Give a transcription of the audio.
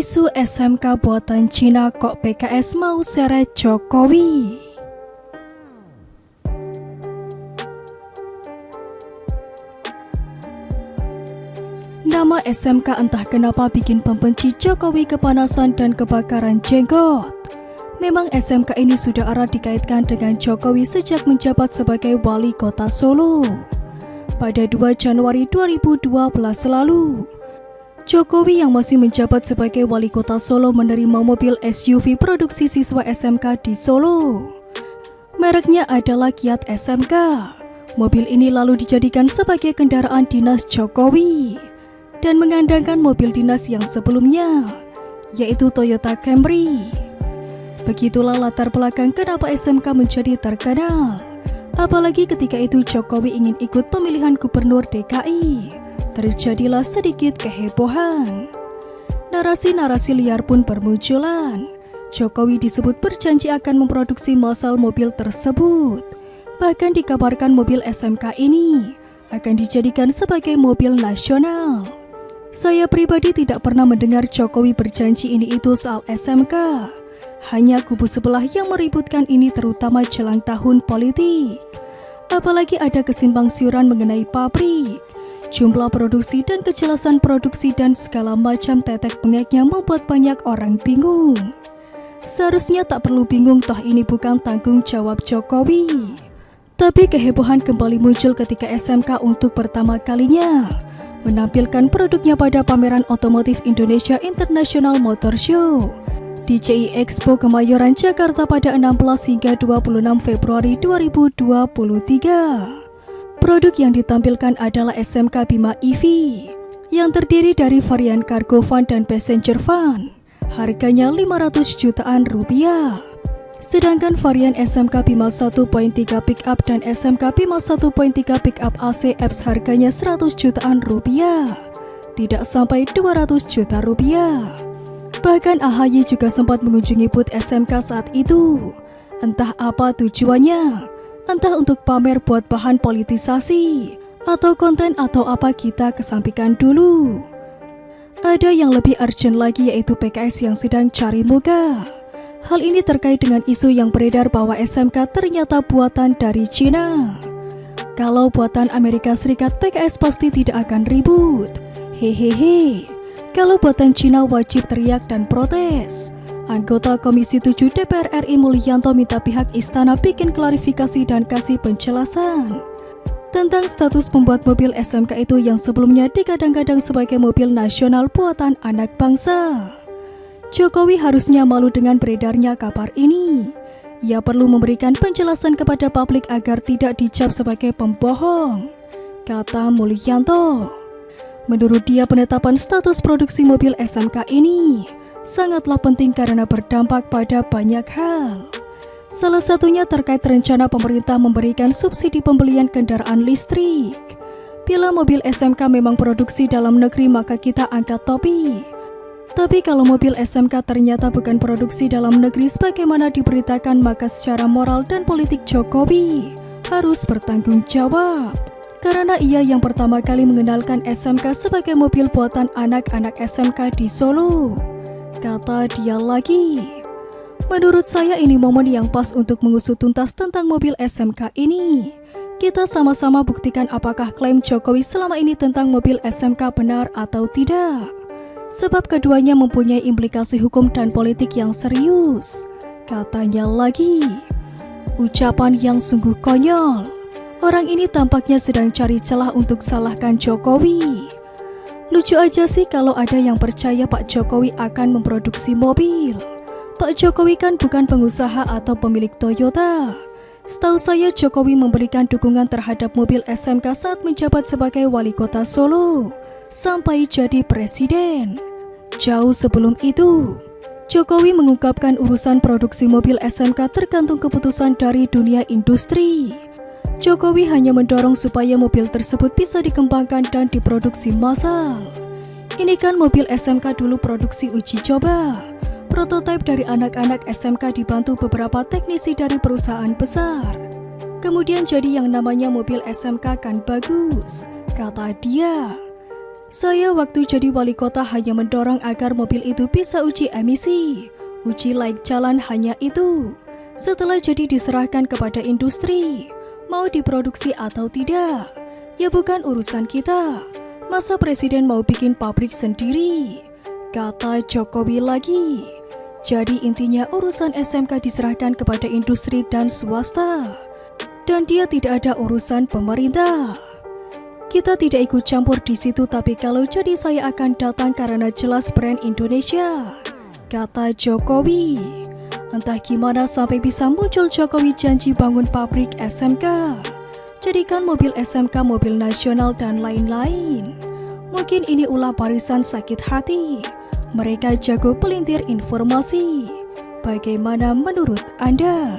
Isu SMK buatan Cina kok PKS mau seret Jokowi. Nama SMK entah kenapa bikin pembenci Jokowi kepanasan dan kebakaran jenggot. Memang SMK ini sudah erat dikaitkan dengan Jokowi sejak menjabat sebagai wali kota Solo. Pada 2 Januari 2012 lalu, Jokowi yang masih menjabat sebagai wali kota Solo menerima mobil SUV produksi siswa SMK di Solo. Mereknya adalah Kiat SMK. Mobil ini lalu dijadikan sebagai kendaraan dinas Jokowi dan mengandangkan mobil dinas yang sebelumnya, yaitu Toyota Camry. Begitulah latar belakang kenapa SMK menjadi terkenal. Apalagi ketika itu Jokowi ingin ikut pemilihan gubernur DKI. Terjadilah sedikit kehebohan. Narasi-narasi liar pun bermunculan. Jokowi disebut berjanji akan memproduksi massal mobil tersebut. Bahkan dikabarkan mobil SMK ini akan dijadikan sebagai mobil nasional. Saya pribadi tidak pernah mendengar Jokowi berjanji ini itu soal SMK. Hanya kubu sebelah yang meributkan ini terutama jelang tahun politik. Apalagi ada kesimpang siuran mengenai pabrik, jumlah produksi dan kejelasan produksi dan segala macam tetek bengeknya membuat banyak orang bingung. Seharusnya tak perlu bingung toh ini bukan tanggung jawab Jokowi. Tapi kehebohan kembali muncul ketika SMK untuk pertama kalinya menampilkan produknya pada pameran otomotif Indonesia International Motor Show DJI Expo Kemayoran Jakarta pada 16 hingga 26 Februari 2023. Produk yang ditampilkan adalah SMK Bima EV yang terdiri dari varian cargo van dan passenger van. Harganya 500 jutaan rupiah. Sedangkan varian SMK Bima 1.3 pickup dan SMK Bima 1.3 pickup AC Apps harganya 100 jutaan rupiah. Tidak sampai 200 juta rupiah. Bahkan AHY juga sempat mengunjungi booth SMK saat itu. Entah apa tujuannya, entah untuk pamer buat bahan politisasi, atau konten atau apa kita kesampingkan dulu. Ada yang lebih urgent lagi yaitu PKS yang sedang cari muka. Hal ini terkait dengan isu yang beredar bahwa SMK ternyata buatan dari Cina. Kalau buatan Amerika Serikat PKS pasti tidak akan ribut. Hehehe. Kalau buatan Cina wajib teriak dan protes. Anggota Komisi 7 DPR RI Mulyanto minta pihak istana bikin klarifikasi dan kasih penjelasan tentang status pembuat mobil SMK itu yang sebelumnya digadang-gadang sebagai mobil nasional buatan anak bangsa. Jokowi harusnya malu dengan beredarnya kabar ini. Ia perlu memberikan penjelasan kepada publik agar tidak dicap sebagai pembohong, kata Mulyanto. Menurut dia, penetapan status produksi mobil SMK ini sangatlah penting karena berdampak pada banyak hal. Salah satunya terkait rencana pemerintah memberikan subsidi pembelian kendaraan listrik. Bila mobil SMK memang produksi dalam negeri maka kita angkat topi. Tapi kalau mobil SMK ternyata bukan produksi dalam negeri sebagaimana diberitakan maka secara moral dan politik Jokowi harus bertanggung jawab. Karena ia yang pertama kali mengenalkan SMK sebagai mobil buatan anak-anak SMK di Solo. Kata dia lagi, menurut saya ini momen yang pas untuk mengusut tuntas tentang mobil SMK ini. Kita sama-sama buktikan apakah klaim Jokowi selama ini tentang mobil SMK benar atau tidak. Sebab keduanya mempunyai implikasi hukum dan politik yang serius. Katanya lagi, ucapan yang sungguh konyol. Orang ini tampaknya sedang cari celah untuk salahkan Jokowi. Lucu aja sih kalau ada yang percaya Pak Jokowi akan memproduksi mobil. Pak Jokowi kan bukan pengusaha atau pemilik Toyota. Setahu saya Jokowi memberikan dukungan terhadap mobil SMK saat menjabat sebagai wali kota Solo sampai jadi presiden. Jauh sebelum itu, Jokowi mengungkapkan urusan produksi mobil SMK tergantung keputusan dari dunia industri. Jokowi hanya mendorong supaya mobil tersebut bisa dikembangkan dan diproduksi massal. Ini kan mobil SMK dulu produksi uji coba. Prototipe dari anak-anak SMK dibantu beberapa teknisi dari perusahaan besar. Kemudian jadi yang namanya mobil SMK kan bagus, kata dia. Saya waktu jadi wali kota hanya mendorong agar mobil itu bisa uji emisi. Uji laik jalan hanya itu. Setelah jadi diserahkan kepada industri, mau diproduksi atau tidak, ya bukan urusan kita. Masa presiden mau bikin pabrik sendiri? Kata Jokowi lagi. Jadi intinya urusan SMK diserahkan kepada industri dan swasta. Dan dia tidak ada urusan pemerintah. Kita tidak ikut campur di situ, tapi kalau jadi saya akan datang karena jelas brand Indonesia, kata Jokowi. Entah gimana sampai bisa muncul Jokowi janji bangun pabrik SMK, jadikan mobil SMK mobil nasional dan lain-lain. Mungkin ini ulah barisan sakit hati. Mereka jago pelintir informasi. Bagaimana menurut Anda?